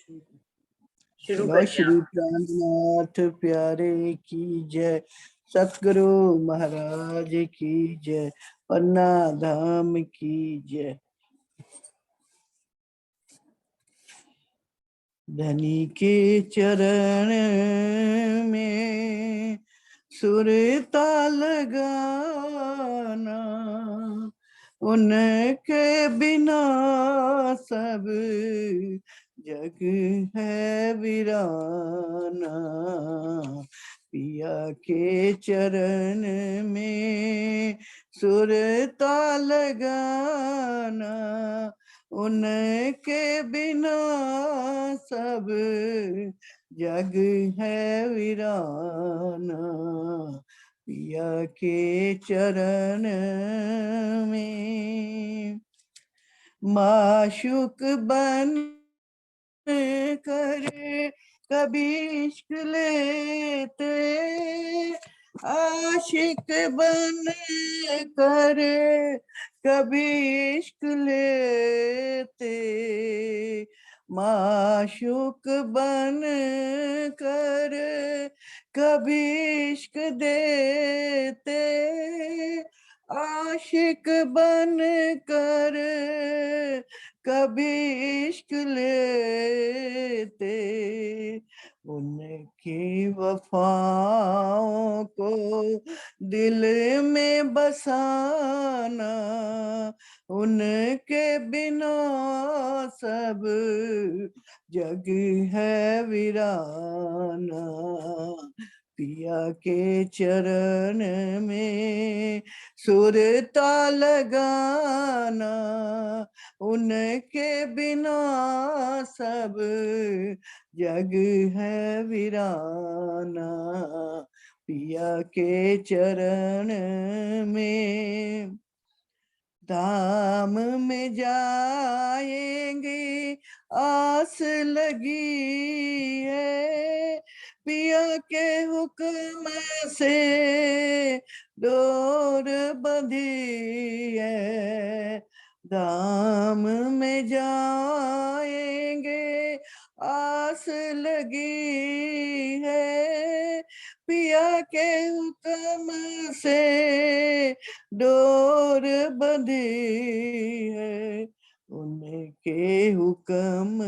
शुरू बोलो करिए श्री आप। प्राणनाथ प्यारे की जय, सतगुरु महाराज की जय, पन्ना धाम की जय। धनी के चरण में सुरता लगाना, उनके बिना सब जग है वीराना। पिया के चरण में सुरता लगाना, उनके बिना सब जग है वीराना। पिया के चरण में माशुक बन कर कभी इश्क लेते, आशिक बन कर कभी इश्क लेते, माशुक बन कर कभी इश्क देते, आशिक बन कर कभी इश्क लेते। उनकी वफाओं को दिल में बसाना, उनके बिना सब जग है वीराना। पिया के चरण में सुरता लगाना, उनके बिना सब जग है वीराना। पिया के चरण में धाम में जाएंगे आस लगी है, पिया के हुक्म से डोर बंधी है। धाम में जाएंगे आस लगी है, पिया के हुक्म से डोर बंधी है। उनके हुक्म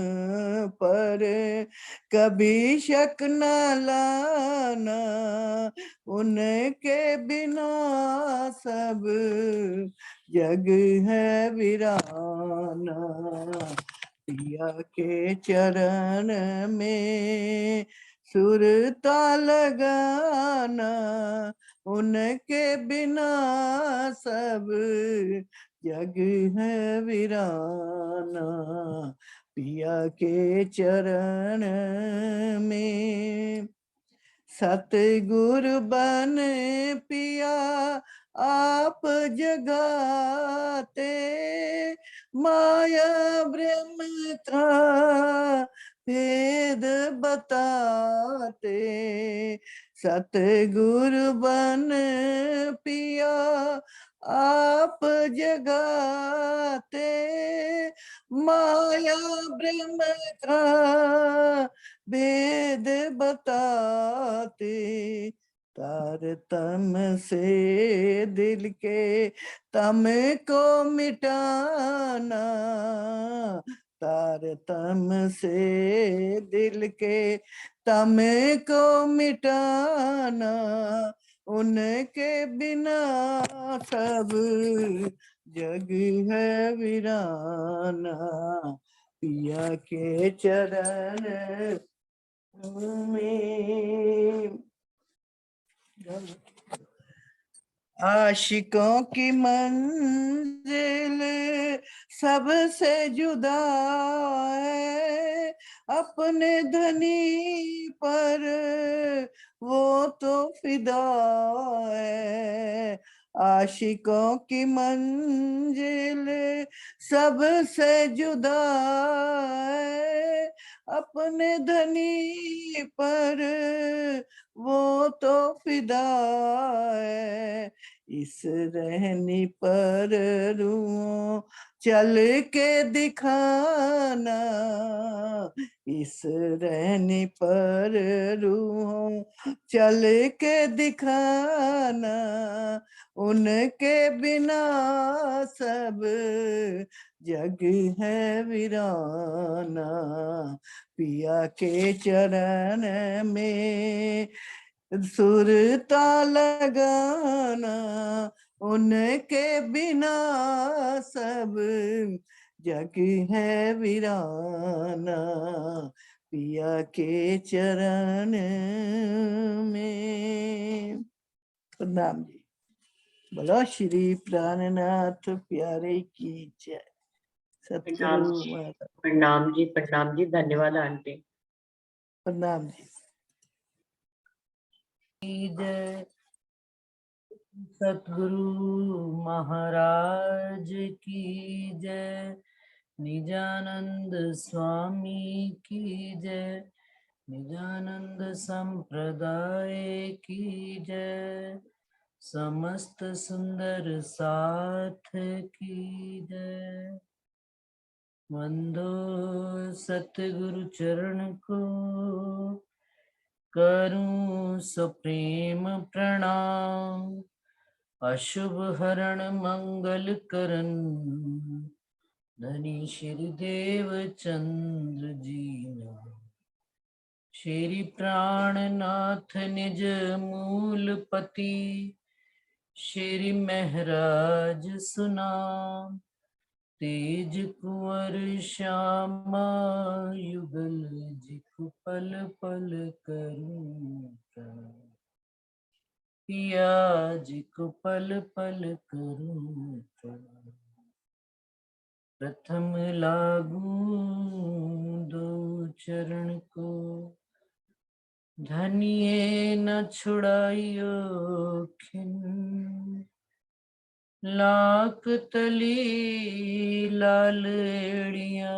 पर कभी शक न लाना, उनके बिना सब जग है वीराना। पिया के चरण में सुरता लगाना, उनके बिना सब जग है वीराना। पिया के चरण में सतगुरु बन पिया आप जगाते, माया ब्रह्म का भेद बताते। सतगुरु बन पिया आप जगाते, माया ब्रह्म का भेद बताते। तारतम से दिल के तम को मिटाना, तारतम से दिल के तम को मिटाना, उनके बिना सब जग है वीराना। पिया के चरण में आशिकों की मंजिल सबसे जुदा है, अपने धनी पर वो तो फिदा है। आशिकों की मंजिल सबसे जुदा है, अपने धनी पर वो तो फिदा है। इस रहनी पर रूहों चल के दिखाना, इस रहने पर रूहों चल के दिखाना, उनके बिना सब जग है वीराना। पिया के चरण में सुरता लगाना, उनके बिना सब जग है वीराना। पिया के चरण में। प्रणाम जी। बोलो श्री प्राणनाथ प्यारे की जय। प्रणाम सतगुरु जी, महाराज। प्रणाम जी, प्रणाम जी, धन्यवाद आंटी। प्रणाम जी। जय सतगुरु महाराज की जय, निजानंद स्वामी की जय, निजानंद संप्रदाय की जय, समस्त सुंदर साथ की जय। वंदो सतगुरु चरण को, करूं सुप्रेम प्रणाम। अशुभ हरण मंगल करन, धनी श्री देव चंद्र जी नाम। श्री प्राणनाथ निज मूल पति, श्री महराज सुनाम। तेज कुंवर श्यामा युगल, जिकु पल पल करूं प्रणाम। पिया जिको पल पल करूं प्रणाम। प्रथम लागू दो चरण को, धनिये न छुड़ाइयो खिन। लाख तली लाल एड़ियां,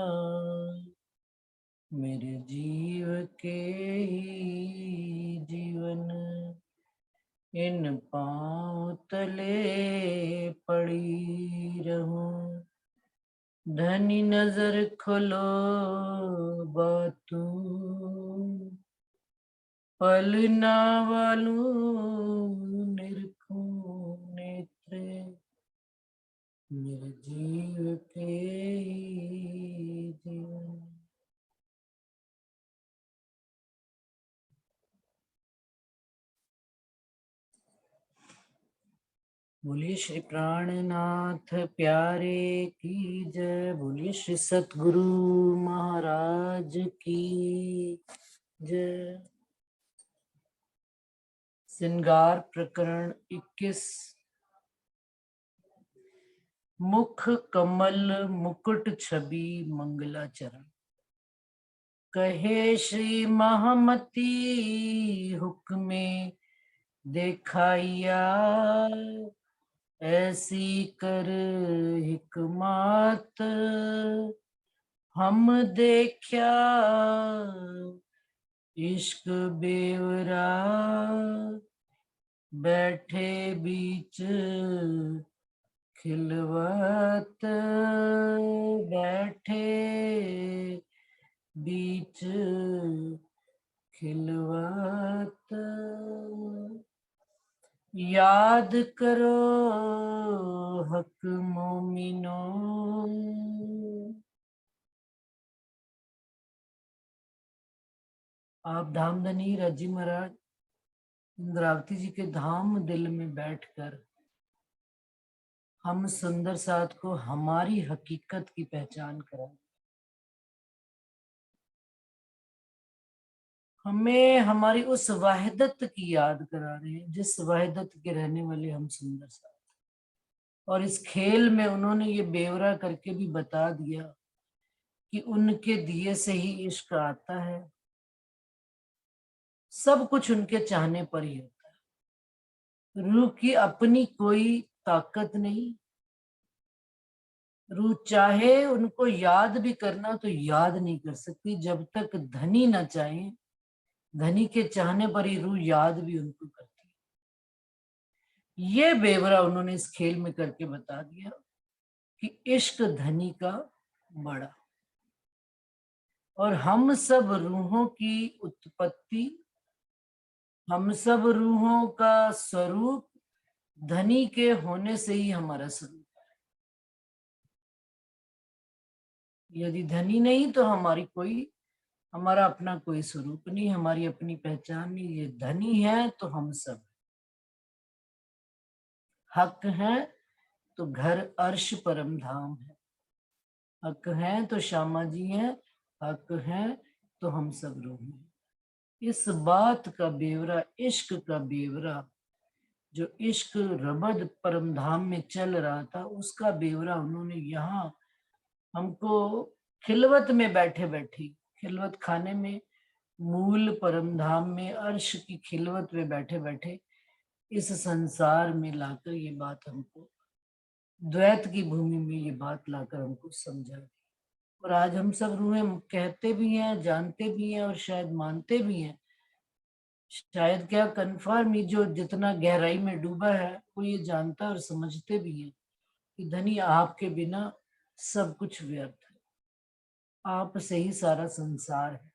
मेरे जीव के ही जीवन। इन पांव तले पड़ी रहूं, धनी नजर खोलो बातू। पल ना वालू निरखूं नेत्रे, मेरे जीव के ही जीवन। बोलिए श्री प्राणनाथ प्यारे की जय, बोलिए श्री सतगुरु महाराज की जय। श्रृंगार प्रकरण 21। मुख कमल मुकुट छवि मंगलाचरण। कहे श्री महामती हुक्मे देखाइया, ऐसी कर हिकमात हम देखा। इश्क बेवरा बैठे बीच खिलवत, बैठे बीच खिलवत। याद करो हक मोमिनो, आप धामधनी रजी महाराज इंद्रावती जी के धाम दिल में बैठकर हम सुंदर साथ को हमारी हकीकत की पहचान कराएं। हमें हमारी उस वहदत की याद करा रहे हैं, जिस वहदत के रहने वाले हम सुंदर साथ। और इस खेल में उन्होंने ये बेवरा करके भी बता दिया कि उनके दिए से ही इश्क आता है। सब कुछ उनके चाहने पर ही होता है। रूह की अपनी कोई ताकत नहीं। रूह चाहे उनको याद भी करना तो याद नहीं कर सकती, जब तक धनी ना चाहे। धनी के चाहने पर ही रूह याद भी उनको करती है। ये बेवरा उन्होंने इस खेल में करके बता दिया कि इश्क धनी का बड़ा, और हम सब रूहों की उत्पत्ति, हम सब रूहों का स्वरूप धनी के होने से ही हमारा स्वरूप। यदि धनी नहीं तो हमारा अपना कोई स्वरूप नहीं, हमारी अपनी पहचान नहीं। ये धनी है तो हम सब, हक है तो घर अर्श परम धाम है, हक है तो श्यामा जी है, हक है तो हम सब रूह हैं। इस बात का बेवरा, इश्क का बेवरा, जो इश्क रबद परम धाम में चल रहा था, उसका बेवरा उन्होंने यहाँ हमको खिलवत में बैठे बैठे, खिलवत खाने में, मूल परम धाम में, अर्श की खिलवत में बैठे बैठे इस संसार में लाकर ये बात हमको, द्वैत की भूमि में ये बात लाकर हमको समझा दी। और आज हम सब रूहें कहते भी हैं, जानते भी हैं और शायद मानते भी हैं, शायद क्या कन्फर्म ही, जो जितना गहराई में डूबा है वो ये जानता और समझते भी हैं कि धनी आपके बिना सब कुछ व्यर्थ है, आप से ही सारा संसार है,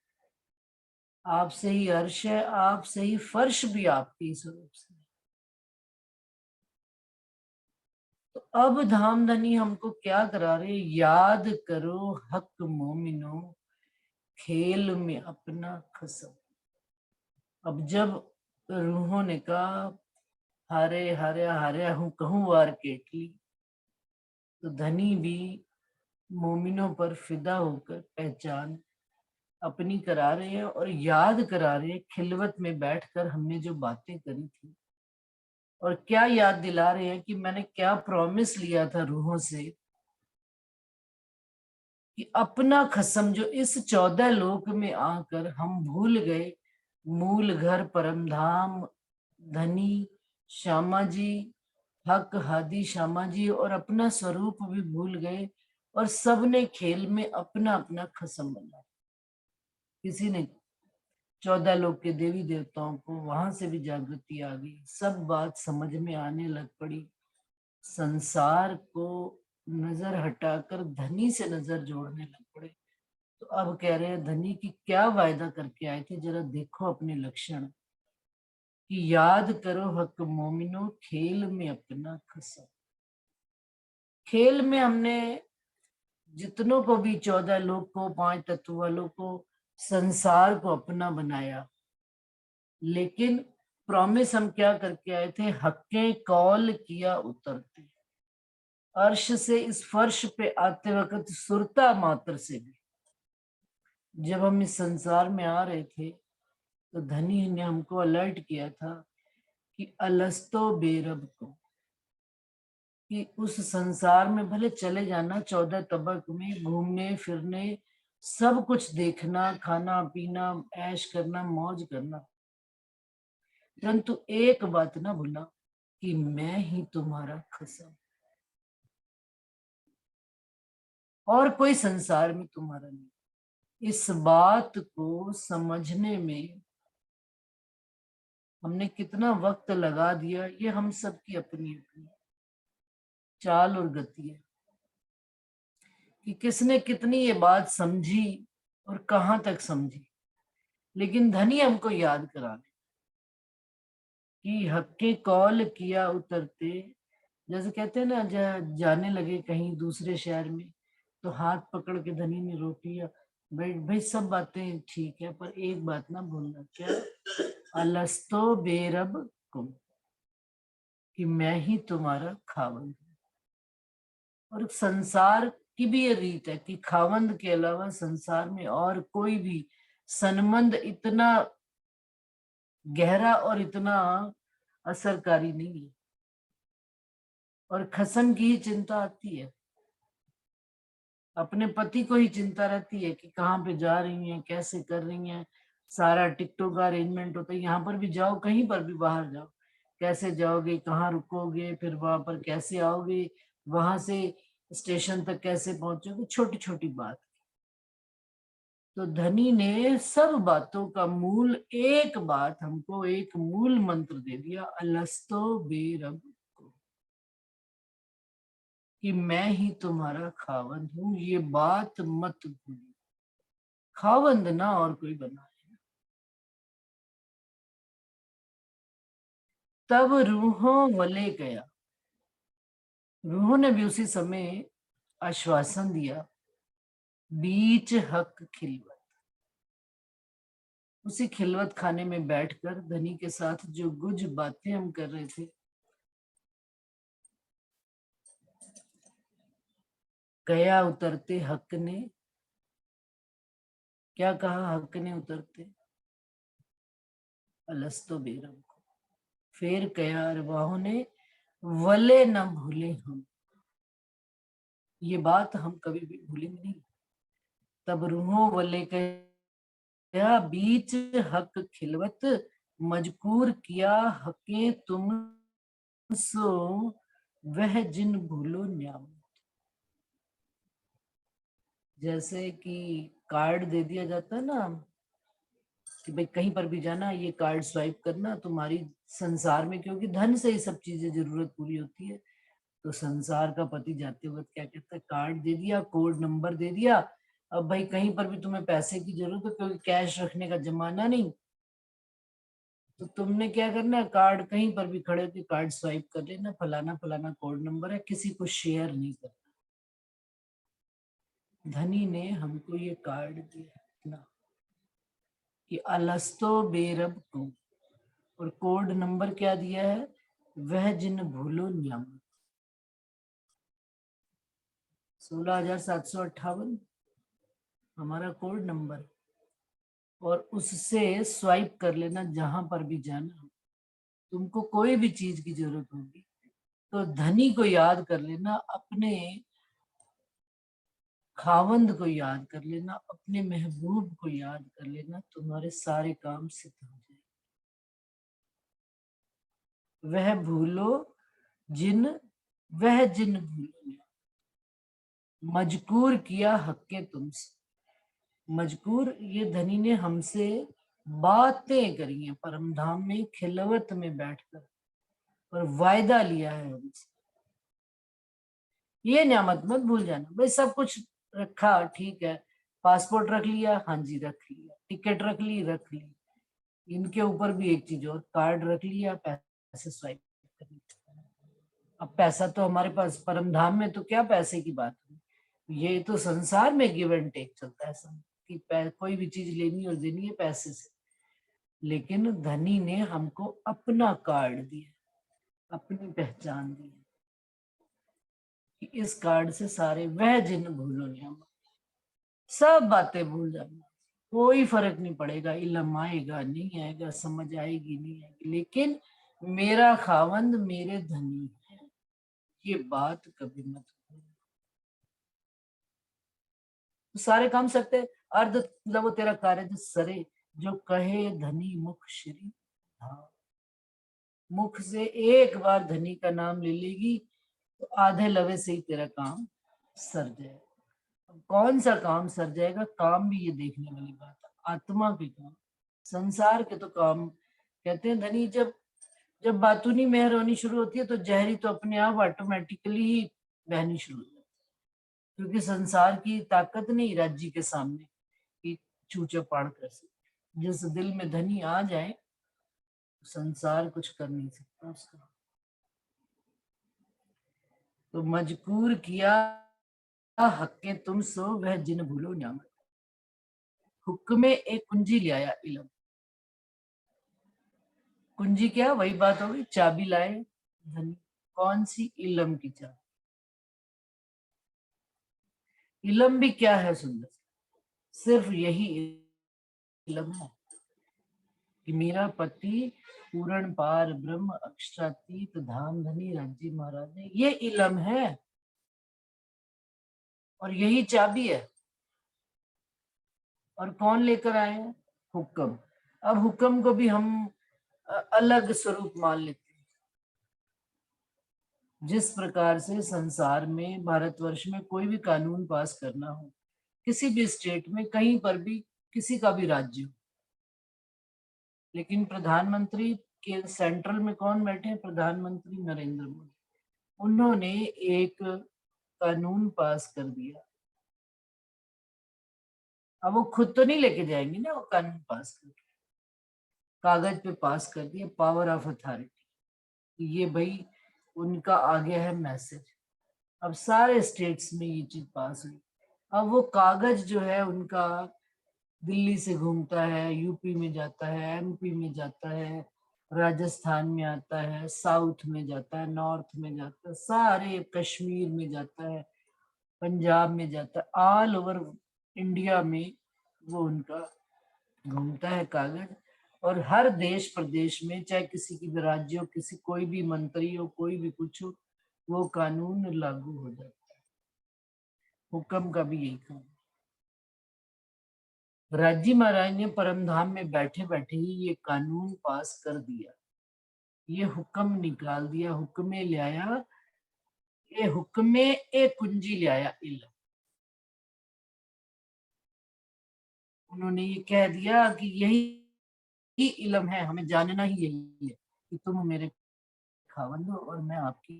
आपसे ही अर्श है, आपसे ही फर्श भी आपके ही स्वरूप से। तो अब धामधनी हमको क्या करा रहे, याद करो हक मोमिनो खेल में अपना खसम। अब जब रूहों ने कहा हारे हारे हारे हूं कहूं वार केटली, तो धनी भी मोमिनों पर फिदा होकर पहचान अपनी करा रहे हैं और याद करा रहे हैं खिलवत में बैठकर हमने जो बातें करी थी, और क्या याद दिला रहे हैं कि मैंने क्या प्रॉमिस लिया था रूहों से कि अपना खसम जो इस 14 लोक में आकर हम भूल गए, मूल घर परम धाम, धनी, श्यामा जी, हक हादी श्यामा जी, और अपना स्वरूप भी भूल गए, और सबने खेल में अपना अपना खसम बनाया। किसी ने 14 लोक के देवी देवताओं को, वहां से भी जागृति आ गई, सब बात समझ में आने लग पड़ी। संसार को नजर हटाकर धनी से नजर जोड़ने लग पड़े। तो अब कह रहे हैं धनी की क्या वायदा करके आए थे, जरा देखो अपने लक्षण, कि याद करो हक मोमिनो खेल में अपना खसम। खेल में हमने जितनों को भी 14 लोग को, 5 तत्व वालों को, संसार को अपना बनाया, लेकिन प्रॉमिस हम क्या करके आए थे, हक्के कौल किया उतरते। अर्श से इस फर्श पे आते वक्त सुरता मात्र से भी, जब हम इस संसार में आ रहे थे तो धनी ने हमको अलर्ट किया था कि अलस्तो बेरब को, कि उस संसार में भले चले जाना, 14 तबक में घूमने फिरने, सब कुछ देखना, खाना पीना, ऐश करना, मौज करना, परंतु एक बात ना भूलना कि मैं ही तुम्हारा खसम, और कोई संसार में तुम्हारा नहीं। इस बात को समझने में हमने कितना वक्त लगा दिया, ये हम सब की अपनी अपनी चाल और गति है कि किसने कितनी ये बात समझी और कहां तक समझी। लेकिन धनी हमको याद करा दे कि हक्के कौल किया उतरते, जैसे कहते हैं ना, जाने लगे कहीं दूसरे शहर में तो हाथ पकड़ के धनी ने रोक लिया, भाई भाई सब बातें ठीक है पर एक बात ना भूलना, क्या, अलस्तो बेरब कुम, कि मैं ही तुम्हारा खावंद हूं। और संसार की भी ये रीत है कि खावंद के अलावा संसार में और कोई भी संबंध इतना गहरा और इतना असरकारी नहीं है, और खसम की ही चिंता आती है, अपने पति को ही चिंता रहती है कि कहाँ पे जा रही हैं, कैसे कर रही हैं, सारा टिकटों का अरेंजमेंट होता है, यहाँ पर भी जाओ, कहीं पर भी बाहर जाओ, कैसे जाओगे, कहाँ रुकोगे, फिर वहां पर कैसे आओगे, वहां से स्टेशन तक कैसे पहुंचोगे, छोटी छोटी बात। तो धनी ने सब बातों का मूल, एक बात हमको, एक मूल मंत्र दे दिया, अलस्तो बेरब को, कि मैं ही तुम्हारा खावंद हूं, ये बात मत भूलिए। खावंद ना और कोई बना है। तब रूहों वले गया, रूहों ने भी उसी समय आश्वासन दिया, बीच हक खिलवत। उसी खिलवत खाने में बैठकर धनी के साथ जो कुछ बातें हम कर रहे थे, गया उतरते हक ने क्या कहा? हक ने उतरते अलस्तो बेरम को, फिर कया अरवाहों ने, वले न भूले हम, ये बात हम कभी भी भूलेंगे नहीं। तब रूहों वले कया, बीच हक खिलवत, मजकूर किया हके तुम सो, वह जिन भूलो न्यामत। जैसे कि कार्ड दे दिया जाता है ना कि भाई कहीं पर भी जाना, ये कार्ड स्वाइप करना, तुम्हारी संसार में, क्योंकि धन से ही सब चीजें जरूरत पूरी होती है, तो संसार का पति जाते वक्त क्या कहता है? कार्ड दे दिया, कोड नंबर दे दिया। अब भाई कहीं पर भी तुम्हें पैसे की जरूरत है, क्योंकि कैश रखने का जमाना नहीं, तो तुमने क्या करना है? कार्ड कहीं पर भी खड़े होकर कार्ड स्वाइप कर लेना, फलाना फलाना कोड नंबर है, किसी को शेयर नहीं करना। धनी ने हमको ये कार्ड दिया ना कि अलस्तो बेरब को, और कोड नंबर क्या दिया है? वह जिन भूलो न्यामत। 16,758 हमारा कोड नंबर, और उससे स्वाइप कर लेना जहां पर भी जाना हो। तुमको कोई भी चीज की जरूरत होगी तो धनी को याद कर लेना, अपने खावंद को याद कर लेना, अपने महबूब को याद कर लेना, तुम्हारे सारे काम सिद्ध हो जाए। वह भूलो जिन, वह जिन भूलो, मजकूर किया हक्के तुमसे। मजकूर, ये धनी ने हमसे बातें करी हैं परम धाम में खिलवत में बैठकर, और वायदा लिया है हमसे। ये नियामत मत भूल जाना। भाई सब कुछ रखा, ठीक है, पासपोर्ट रख लिया, हाँ जी रख लिया, टिकट रख ली, रख ली, इनके ऊपर भी एक चीज और, कार्ड रख लिया, पैसे स्वाइप कर लिए। अब पैसा तो हमारे पास, परम धाम में तो क्या पैसे की बात है, ये तो संसार में गिव एंड टेक चलता है सब, कि कोई भी चीज लेनी और देनी है पैसे से। लेकिन धनी ने हमको अपना कार्ड दिया, अपनी पहचान दी कि इस कार्ड से सारे वह जिन भूलो नियम, सब बातें भूल जाना, कोई फर्क नहीं पड़ेगा, इल्म आएगा नहीं आएगा, समझ आएगी नहीं आएगी, लेकिन मेरा खावंद मेरे धनी है, ये बात कभी मत भूलना। तो सारे काम सकते, अर्ध मतलब वो तेरा कार्य सरे, जो कहे धनी मुख श्री, हाँ मुख से एक बार धनी का नाम ले लेगी तो आधे लवे से ही तेरा काम सर जाएगा। कौन सा काम सर जाएगा? काम भी ये देखने वाली बात है, आत्मा के काम, संसार के तो काम। कहते हैं धनी जब जब बातूनी मेहर होनी शुरू होती है तो जहरी तो अपने आप ऑटोमेटिकली ही बहनी शुरू हो जाती है, क्योंकि संसार की ताकत नहीं राज्य के सामने कि चूचा पाड़ कर सकते। जिस दिल में धनी आ जाए संसार कुछ कर नहीं सकता उसका। तो मजकूर किया हक्के तुम सो, वह जिन भूलो न्यामत। हुक्मे एक कुंजी ले आया इलम। कुंजी क्या? वही बात होगी, चाबी लाए धनी। कौन सी? इलम की चाबी। इलम भी क्या है सुंदर, सिर्फ यही इलम है कि मेरा पति पूर्ण पार ब्रह्म अक्षरातीत धाम धनी राज्य महाराज ने, ये इलम है और यही चाबी है। और कौन लेकर आए हैं? हुक्म। अब हुक्म को भी हम अलग स्वरूप मान लेते हैं। जिस प्रकार से संसार में, भारतवर्ष में कोई भी कानून पास करना हो, किसी भी स्टेट में, कहीं पर भी, किसी का भी राज्य हो, लेकिन प्रधानमंत्री के सेंट्रल में कौन बैठे हैं? प्रधानमंत्री नरेंद्र मोदी। उन्होंने एक कानून पास कर दिया। अब वो खुद तो नहीं लेके जाएंगे ना, वो कानून पास करके कागज पे पास कर दिया, पावर ऑफ अथॉरिटी। ये भाई उनका आ गया है मैसेज। अब सारे स्टेट्स में ये चीज पास हुई। अब वो कागज जो है उनका दिल्ली से घूमता है, यूपी में जाता है, एमपी में जाता है, राजस्थान में आता है, साउथ में जाता है, नॉर्थ में जाता है, सारे कश्मीर में जाता है, पंजाब में जाता है, ऑल ओवर इंडिया में वो उनका घूमता है कागज। और हर देश प्रदेश में, चाहे किसी की भी राज्य हो, किसी कोई भी मंत्री हो, कोई भी कुछ हो, वो कानून लागू हो जाता है। हुक्म का भी यही काम। राजी महाराज ने परमधाम में बैठे बैठे ही ये कानून पास कर दिया, ये हुक्म निकाल दिया, हुक्मे ले आया, ये हुक्मे ए कुंजी ले आया इल्म। उन्होंने ये कह दिया कि यही ही इल्म है, हमें जानना ही यही है कि तुम मेरे खावंद हो और मैं आपकी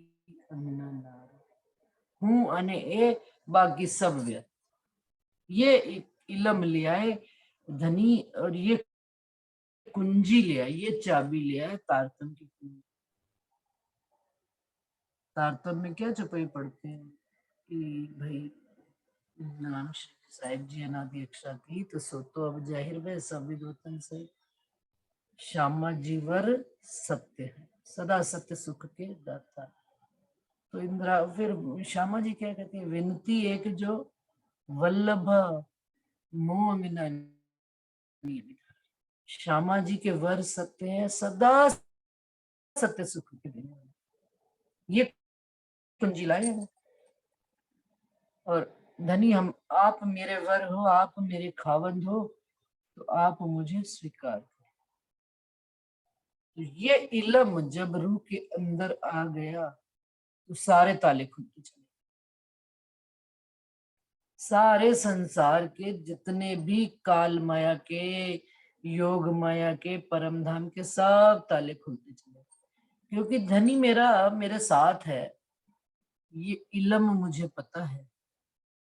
अन्ननार हूँ। अने ए बाकी सब व्यर्थ। ये इल्म ले आए धनी, और ये कुंजी ले आए, ये चाबी ले आए तारतम की कुंजी। तारतम में क्या चौपाई पढ़ते हैं कि भाई नाम श्री साहिब जी अनादि अक्षाती तो सो तो अब जाहिर वे सब विद्वतन से श्यामा जी वर सत्य है, सदा सत्य सुख के दाता। तो इंदिरा फिर श्यामा जी क्या कहती है, विनती एक जो वल्लभ मोह मिना नीर। श्यामा जी के वर सत्य है, सदा सत्य सुख के देने वाले। ये कुंजी लाए हैं। और धनी हम, आप मेरे वर हो, आप मेरे खावंद हो, तो आप मुझे स्वीकार करो। तो ये इल्म जब रूह के अंदर आ गया तो सारे ताले खुलते चले। सारे संसार के जितने भी काल माया के, योग माया के, परमधाम के, सब ताले खुलते चले। क्योंकि धनी मेरा मेरे साथ है, ये इल्म मुझे पता है,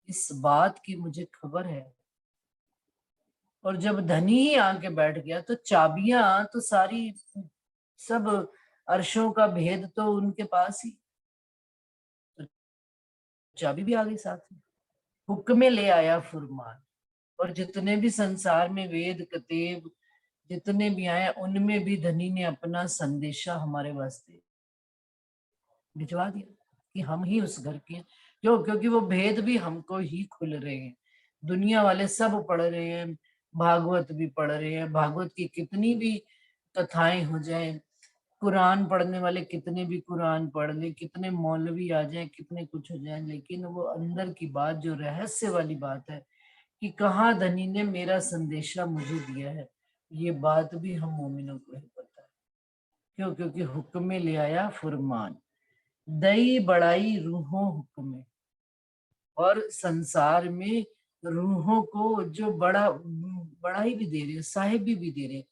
इस बात की मुझे खबर है। और जब धनी ही आके बैठ गया तो चाबियां तो सारी, सब अर्शों का भेद तो उनके पास ही, तो चाबी भी आ गई साथ में। हुक्मे ले आया फुरमान। और जितने भी संसार में वेद कतेब जितने भी आए, उनमें भी धनी ने अपना संदेशा हमारे वास्ते भिजवा दिया कि हम ही उस घर के हैं। क्यों? क्योंकि वो भेद भी हमको ही खुल रहे हैं। दुनिया वाले सब पढ़ रहे हैं, भागवत भी पढ़ रहे हैं, भागवत की कितनी भी कथाएं हो जाए, कुरान पढ़ने वाले कितने भी कुरान पढ़ ले, कितने मौलवी आ जाए, कितने कुछ हो जाए, लेकिन वो अंदर की बात जो रहस्य वाली बात है कि कहाँ धनी ने मेरा संदेशा मुझे दिया है, ये बात भी हम मोमिनों को ही पता है। क्यों? क्योंकि हुक्मे ले आया फुरमान, दई बड़ाई रूहों हुक्मे। और संसार में रूहों को जो बड़ाई भी दे रहे, साहिब भी दे रहे,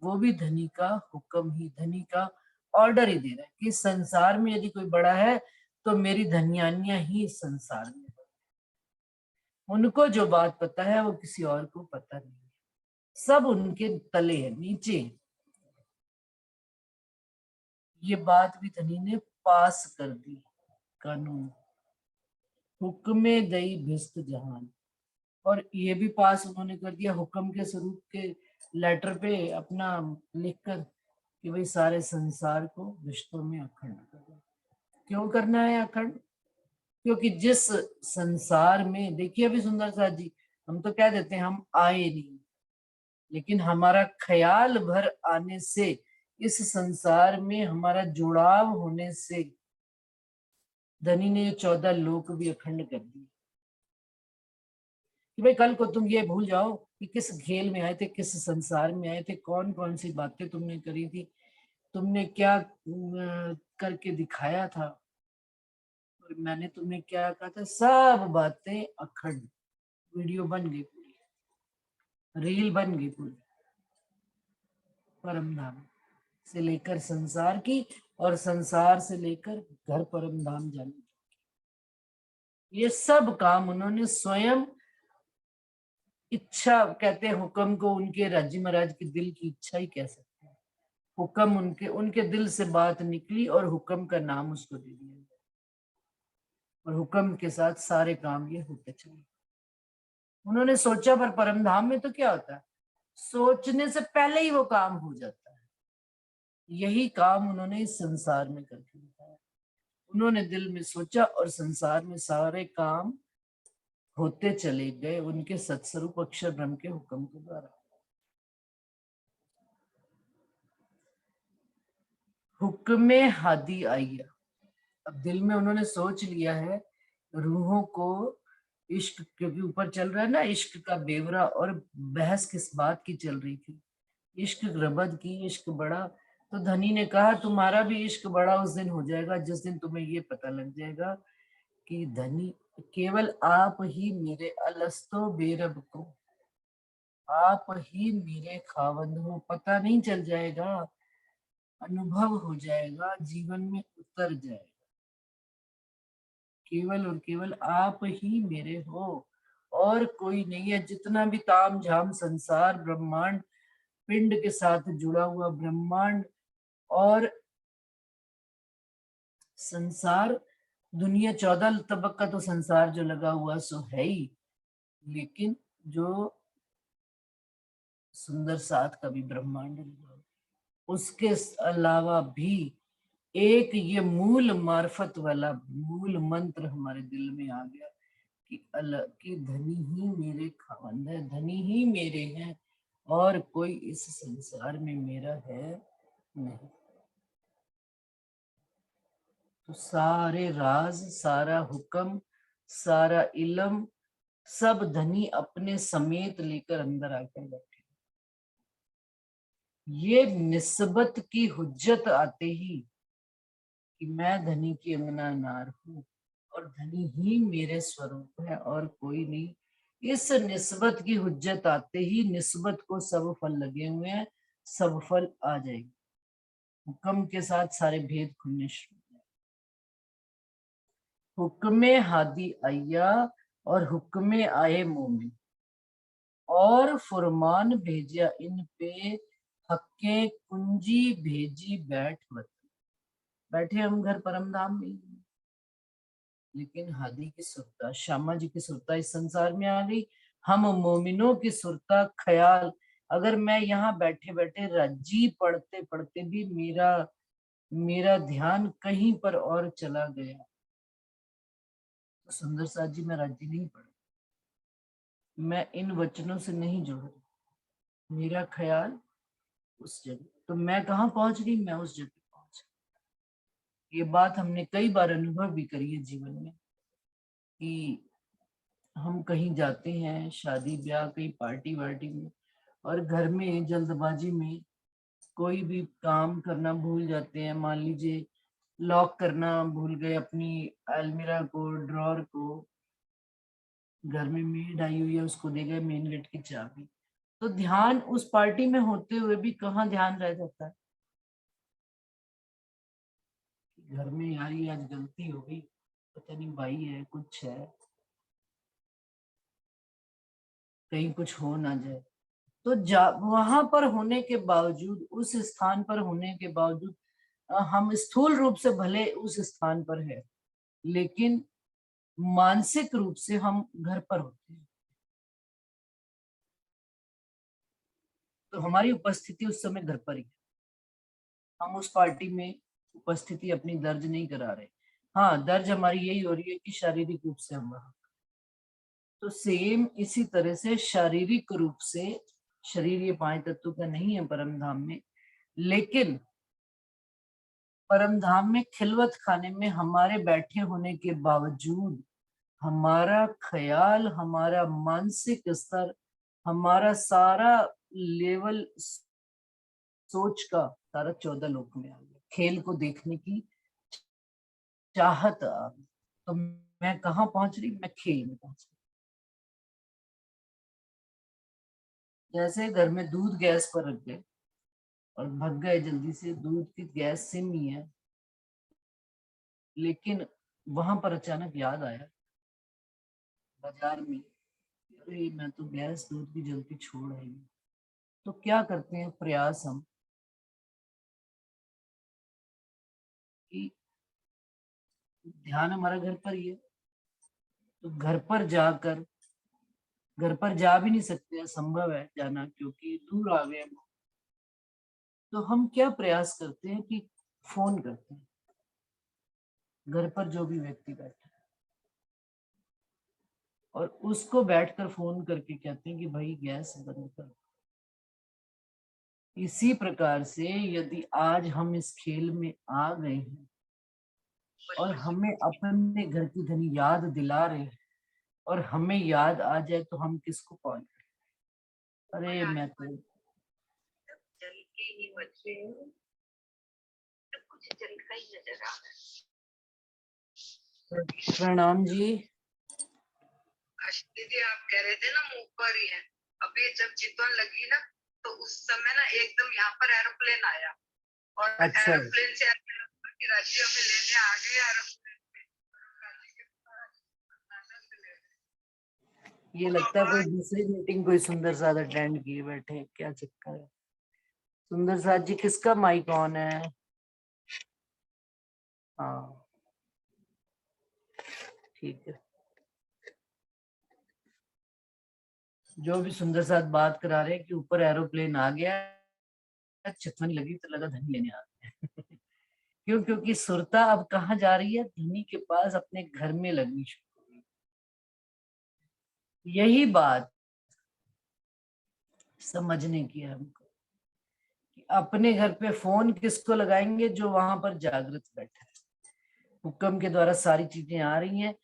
वो भी धनी का हुक्म ही, धनी का ऑर्डर ही दे रहा है कि संसार में यदि कोई बड़ा है तो मेरी धनियानियां ही इस संसार में। उनको जो बात पता है वो किसी और को पता नहीं है, सब उनके तले है, नीचे। ये बात भी धनी ने पास कर दी, कानून हुक्मे दई भिस्त जहान। और ये भी पास उन्होंने कर दिया हुक्म के स्वरूप के लेटर पे अपना लिखकर कि भाई सारे संसार को रिश्तों में अखंड करो। क्यों करना है अखंड? क्योंकि जिस संसार में, देखिए अभी सुंदर साथ जी, हम तो कह देते हैं हम आए नहीं, लेकिन हमारा ख्याल भर आने से, इस संसार में हमारा जुड़ाव होने से धनी ने 14 लोक भी अखंड कर दिए। कि भाई कल को तुम ये भूल जाओ कि किस खेल में आए थे, किस संसार में आए थे, कौन कौन सी बातें तुमने करी थी, तुमने क्या करके दिखाया था, और मैंने तुम्हें क्या कहा था, सब बातें अखंड वीडियो बन गई, पूरी रील बन गई पूरी, परम धाम से लेकर संसार की, और संसार से लेकर घर परम धाम जाने की। ये सब काम उन्होंने स्वयं इच्छा, कहते हैं हुक्म को, उनके राज्य महाराज के दिल की इच्छा ही कह सकते हैं। हुक्म उनके उनके दिल से बात निकली और हुक्म का नाम उसको दे दिया गया, और हुक्म के साथ सारे काम ये होते चले। उन्होंने सोचा, पर परमधाम में तो क्या होता है, सोचने से पहले ही वो काम हो जाता है। यही काम उन्होंने इस संसार में करके दिखाया। उन्होंने दिल में सोचा और संसार में सारे काम होते चले गए उनके सत्स्वरूप अक्षर ब्रह्म के हुक्म के द्वारा। हुक्मे हादी आइया। अब दिल में उन्होंने सोच लिया है, रूहों को इश्क, क्योंकि ऊपर चल रहा है ना इश्क का बेवरा, और बहस किस बात की चल रही थी, इश्क रबद की, इश्क बड़ा। तो धनी ने कहा तुम्हारा भी इश्क बड़ा उस दिन हो जाएगा जिस दिन तुम्हें ये पता लग जाएगा कि धनी केवल आप ही मेरे अलस्तो बेरब को, आप ही मेरे खावंद हो। पता नहीं चल जाएगा, अनुभव हो जाएगा, जीवन में उतर जाएगा, केवल और केवल आप ही मेरे हो और कोई नहीं है। जितना भी ताम झाम संसार ब्रह्मांड, पिंड के साथ जुड़ा हुआ ब्रह्मांड और संसार, दुनिया 14 तबक का तो संसार जो लगा हुआ सो है ही, लेकिन जो सुंदर साथ का भी ब्रह्मांड लगा, उसके अलावा भी एक ये मूल मार्फत वाला मूल मंत्र हमारे दिल में आ गया कि धनी ही मेरे खावंद है, धनी ही मेरे हैं और कोई इस संसार में मेरा है नहीं। तो सारे राज, सारा हुक्म, सारा इल्म, सब धनी अपने समेत लेकर अंदर आकर बैठे। ये निस्बत की हुज्जत आते ही कि मैं धनी की अंगना नार हूं और धनी ही मेरे स्वरूप है और कोई नहीं, इस निस्बत की हुज्जत आते ही निस्बत को सब फल लगे हुए हैं, सब फल आ जाएंगे। हुक्म के साथ सारे भेद खुलने शुरू। हुक्मे हादी आया और हुक्मे आए मोमिन, और फुरमान भेजा इन पे, हक्के कुंजी भेजी बैठ वत। बैठे हम घर परमधाम में, लेकिन हादी की सुरता, श्यामा जी की सुरता इस संसार में आ गई। हम मोमिनों की सुरता ख्याल, अगर मैं यहाँ बैठे बैठे रज्जी पढ़ते पढ़ते भी मेरा ध्यान कहीं पर और चला गया, तो सुंदर साथ जी मैं रज्जी नहीं पढ़, मैं इन वचनों से नहीं जुड़ रही, मेरा ख्याल उस जगह, तो मैं कहाँ पहुंच गई, मैं उस जगह पहुंच गई। ये बात हमने कई बार अनुभव भी करी है जीवन में कि हम कहीं जाते हैं शादी ब्याह, कहीं पार्टी वार्टी में, और घर में जल्दबाजी में कोई भी काम करना भूल जाते हैं। मान लीजिए लॉक करना भूल गए अपनी अलमीरा को, ड्रॉर को, घर में मेड आई हुई है उसको दे गए मेन गेट की चाबी, तो ध्यान उस पार्टी में होते हुए भी कहाँ ध्यान रह जाता है घर में, यार ये आज गलती हो गई, पता नहीं भाई है कुछ है, कहीं कुछ हो ना जाए। तो वहां पर होने के बावजूद, उस स्थान पर होने के बावजूद, हम स्थूल रूप से भले उस स्थान पर है, लेकिन मानसिक रूप से हम घर पर होते हैं। तो हमारी उपस्थिति उस समय घर पर ही है, हम उस पार्टी में उपस्थिति अपनी दर्ज नहीं करा रहे। हाँ, दर्ज हमारी यही हो रही है कि शारीरिक रूप से हम वहां। तो सेम इसी तरह से शारीरिक रूप से शरीर ये 5 तत्व का नहीं है परम धाम में, लेकिन परम धाम में खिलवत खाने में हमारे बैठे होने के बावजूद हमारा ख्याल, हमारा मानसिक स्तर, हमारा सारा लेवल सोच का सारा 14 लोक में आ गया। खेल को देखने की चाहत आ गई, तो मैं कहाँ पहुंच रही, मैं खेल में पहुंच रही। जैसे घर में दूध गैस पर रख गए और भग गए जल्दी से, दूध की गैस सिम ही है, लेकिन वहां पर अचानक याद आया बाजार में, अरे मैं तो गैस दूध की जल्दी छोड़ आई हूँ, तो क्या करते हैं प्रयास हम कि ध्यान हमारा घर पर ही है, तो घर पर जा भी नहीं सकते, असंभव है जाना क्योंकि दूर आ गए हम। तो हम क्या प्रयास करते हैं कि फोन करते हैं घर पर जो भी व्यक्ति बैठा है और उसको बैठकर फोन करके कहते हैं कि भाई गैस बंद कर। इसी प्रकार से यदि आज हम इस खेल में आ गए हैं और हमें अपने घर की धनी याद दिला रहे हैं और हमें याद आ जाए तो हम किसको कॉल करें? अरे मैं तो जल के ही बचे तो कुछ जल का ही नजर आ रहा है। प्रणाम जी। दीदी आप कह रहे थे ना मुंह पर ही है, अभी जब चितवन लगी ना तो उस समय ना एकदम यहाँ पर एरोप्लेन आया और अच्छा। एरोप्लेन से राज्य में लेने आ गए एरोप्लेन ये लगता है कोई दूसरी मीटिंग कोई सुंदर साथ अटेंड किए बैठे हैं, क्या चक्कर है? सुंदर साथ जी किसका माइक ऑन है? हाँ ठीक है। जो भी सुंदर साथ बात करा रहे हैं कि ऊपर एरोप्लेन आ गया, चितवन लगी तो लगा धनी लेने आ गया। क्यों? क्योंकि सुरता अब कहाँ जा रही है? धनी के पास, अपने घर में लगनी शुरू हो गई। यही बात समझने की है हमको कि अपने घर पे फोन किसको लगाएंगे? जो वहां पर जागृत बैठा है। हुक्म के द्वारा सारी चीजें आ रही हैं,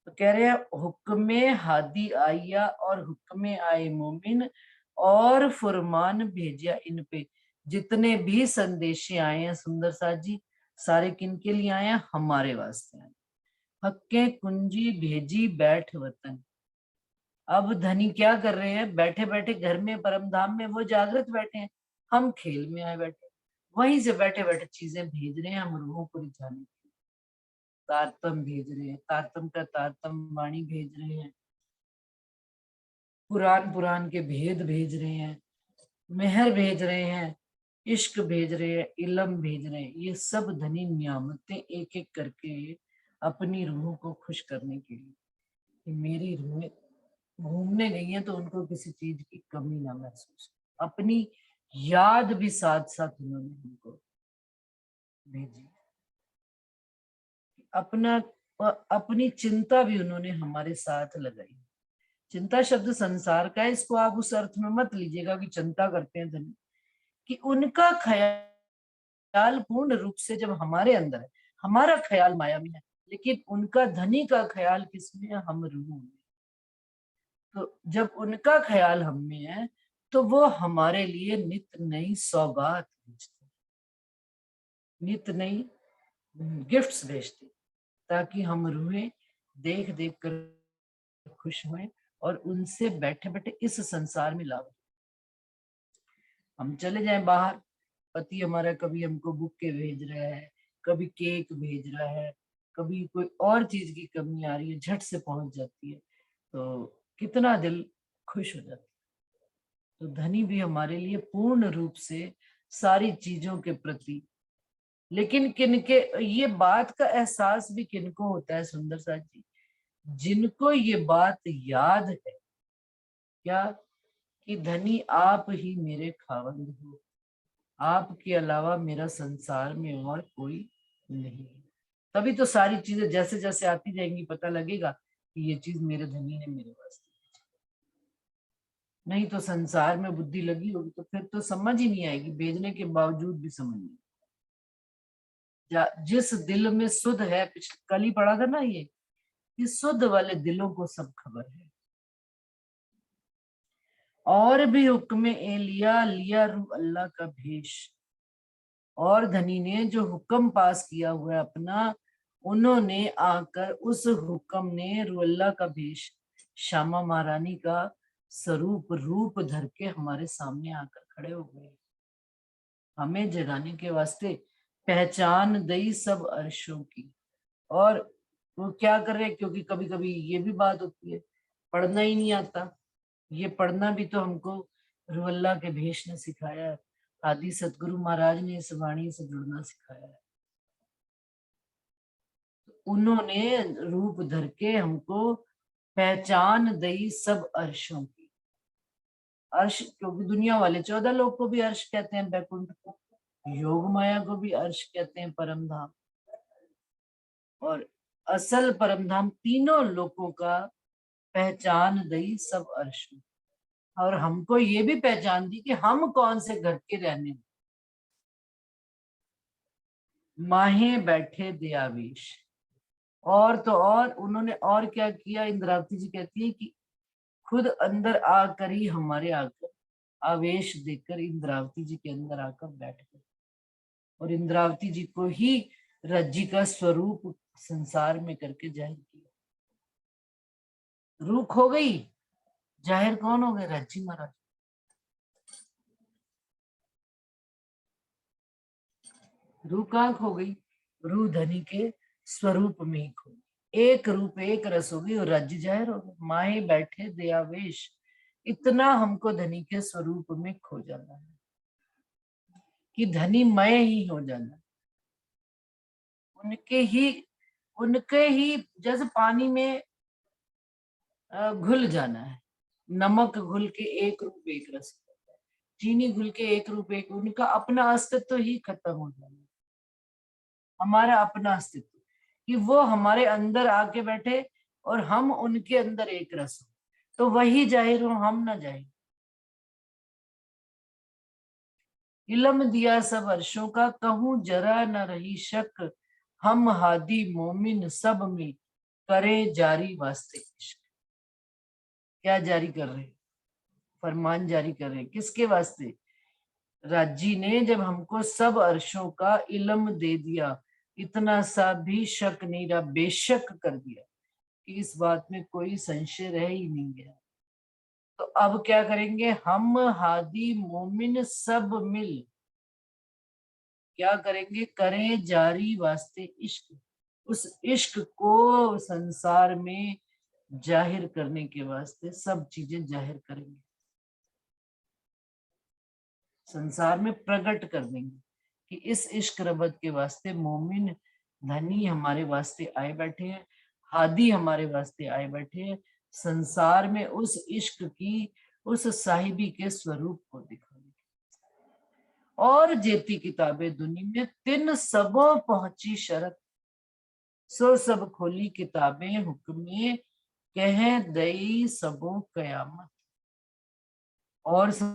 तो कह रहे हैं हुक्मे हादी आया और हुक्मे आए मोमिन और फुरमान भेजिया इन पे। जितने भी संदेशे आए हैं सुंदर साथ जी, सारे किन के लिए आए हैं? हमारे वास्ते आए। हक्के कुंजी भेजी बैठ वतन। अब धनी क्या कर रहे हैं? बैठे बैठे घर में परम धाम में वो जागृत बैठे हैं, हम खेल में आए बैठे, वहीं से बैठे बैठे चीजें भेज रहे हैं हम रूहों को रिझाने। तारतम भेज रहे हैं, तारतम का तारतम वाणी भेज रहे हैं, पुराण के भेद भेज रहे हैं, मेहर भेज रहे हैं, इश्क भेज रहे हैं, इलम भेज रहे हैं। ये सब धनी नियामतें एक एक करके अपनी रूह को खुश करने के लिए कि मेरी रूहें घूमने गई हैं तो उनको किसी चीज की कमी ना महसूस हो। अपनी याद भी साथ साथ उन्होंने हमको भेजी, अपना अपनी चिंता भी उन्होंने हमारे साथ लगाई। चिंता शब्द संसार का है, इसको आप उस अर्थ में मत लीजिएगा कि चिंता करते हैं धनी, कि उनका ख्याल पूर्ण रूप से जब हमारे अंदर है, हमारा ख्याल माया में है, लेकिन उनका धनी का ख्याल किसमें है? हम रूह में। तो जब उनका ख्याल हम में है तो वो हमारे लिए नित नई सौगात भेजते, नित नई गिफ्ट्स भेजते, ताकि हम रूहें देख देख कर खुश हुए और उनसे बैठे बैठे इस संसार में लाभ। हम चले जाएं बाहर, पति हमारा कभी हमको बुके भेज रहा है, कभी केक भेज रहा है, कभी कोई और चीज की कमी आ रही है, झट से पहुंच जाती है, तो कितना दिल खुश हो जाता है। तो धनी भी हमारे लिए पूर्ण रूप से सारी चीजों के प्रति, लेकिन किनके ये बात का एहसास भी किनको होता है सुंदर साथ जी? जिनको ये बात याद है क्या कि धनी आप ही मेरे खावंद हो, आपके अलावा मेरा संसार में और कोई नहीं है। तभी तो सारी चीजें जैसे जैसे आती जाएंगी पता लगेगा कि ये चीज मेरे धनी ने मेरे वास्ते। नहीं तो संसार में बुद्धि लगी होगी तो फिर तो समझ ही नहीं आएगी, भेजने के बावजूद भी समझ नहीं। जिस दिल में सुध है, कल ही पढ़ा था ना ये, कि सुध वाले दिलों को सब खबर है। और भी हुक्म ए लिया लिया रू अल्लाह का भेष। और धनी ने जो हुक्म पास किया हुआ है अपना, उन्होंने आकर उस हुक्म ने रू अल्लाह का भेष, श्यामा महारानी का स्वरूप रूप धर के हमारे सामने आकर खड़े हो गए, हमें जगाने के वास्ते। पहचान दई सब अर्शों की। और वो क्या कर रहे हैं? क्योंकि कभी कभी ये भी बात होती है पढ़ना ही नहीं आता। ये पढ़ना भी तो हमको रुअल्लाह के भेष ने सिखाया है, आदि सतगुरु महाराज ने इस वाणी से जुड़ना सिखाया है। उन्होंने रूप धर के हमको पहचान दई सब अर्शों की। अर्श क्योंकि दुनिया वाले 14 लोग को भी अर्श कहते हैं, बैकुंठ को, योग माया को भी अर्श कहते हैं, परम धाम, और असल परम धाम तीनों लोगों का पहचान दई सब अर्शों। और हमको ये भी पहचान दी कि हम कौन से घर के रहने वाले। माहे बैठे दयावेश, और तो और उन्होंने और क्या किया, इंद्रावती जी कहती है कि खुद अंदर आकर ही हमारे आकर आवेश देकर इंद्रावती जी के अंदर आकर बैठ गए, और इंद्रावती जी को ही रज्जी का स्वरूप संसार में करके जाहिर किया। रूह खो गई, जाहिर कौन हो गए? रज्जी महाराज। रूह कहाँ खो गई? रूह धनी के स्वरूप में ही खो गई। एक रूप एक रस होगी और राज्य जाहिर हो गया। माए बैठे दयावेश, इतना हमको धनी के स्वरूप में खो जाना है कि धनी मैं ही हो जाना, उनके ही जैसे पानी में घुल जाना है। नमक घुल के एक रूप एक रस, चीनी घुल के एक रूप एक, उनका अपना अस्तित्व ही खत्म हो जाना। हमारा अपना अस्तित्व कि वो हमारे अंदर आके बैठे और हम उनके अंदर एक रस हो, तो वही जाहिर हो, हम ना जाहिर। इल्म दिया सब अर्शों का, कहूं जरा न रही शक, हम हादी मोमिन सब में करे जारी वास्ते इश्क। क्या जारी कर रहे? फरमान जारी कर रहे। किसके वास्ते? राजी ने जब हमको सब अर्शों का इल्म दे दिया, इतना सा भी शक नहीं रहा, बेशक कर दिया कि इस बात में कोई संशय रह ही नहीं गया। तो अब क्या करेंगे? हम हादी मोमिन सब मिल क्या करेंगे? करें जारी वास्ते इश्क। उस इश्क को संसार में जाहिर करने के वास्ते सब चीजें जाहिर करेंगे, संसार में प्रकट कर देंगे कि इस इश्क रबत के वास्ते मोमिन धनी हमारे वास्ते आए बैठे हैं, हादी हमारे वास्ते आए बैठे हैं, संसार में उस इश्क की, उस साहिबी के स्वरूप को दिखाने। और जेती किताबें दुनिया में तिन सबों पहुंची शरत, सो सब खोली किताबें हुक्मे कह दई सबों कयामत। और